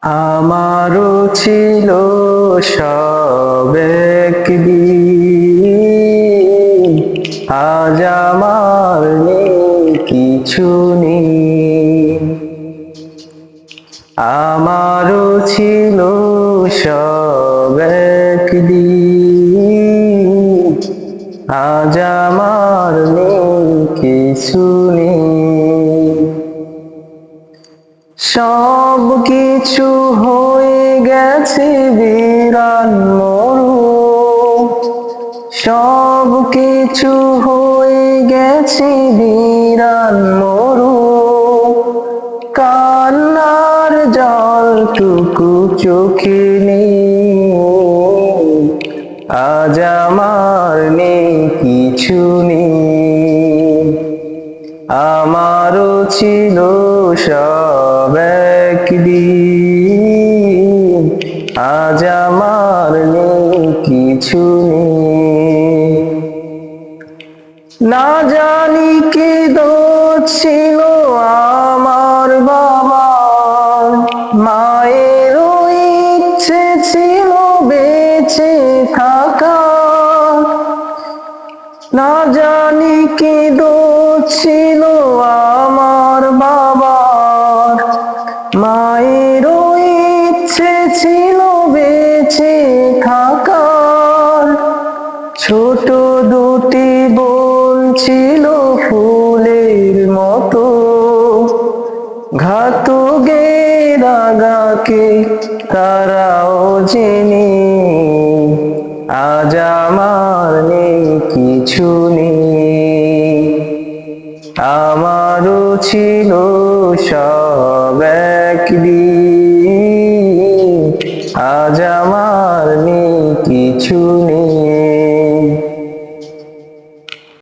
আমারও ছিল সব একদিন, আজ আমার নেই কিছু নেই। আমারও ছিল সব একদিন, আজ আমার নেই কিছু নেই। সব কিছু হয়ে গেছে বিরান মরু, সব কিছু হয়ে গেছে বিরান মরু। কান্নার জলটুকু চোখে নেই, আজ আমার নেই কিছু নেই। আমারও ছিল সব একদিন, আজ আমার নেই কিছু নেই। না জানি কি দোষ ছিল আমার বাবার, মায়েরও ইচ্ছে ছিল বেঁচে থাকা। না জানি কি দোষ ছিল আমার বাবার, মায়েরও ইচ্ছে ছিল বেঁচে থাকার। ছোট দুটি বোন ছিল ফুলের মতো, ঘাতকের আঘাতকে তারাও জেনে, আজ আমার নেই কিছু নেই। আমারও ছিল সব একদিন, আজ আমার নেই কিছু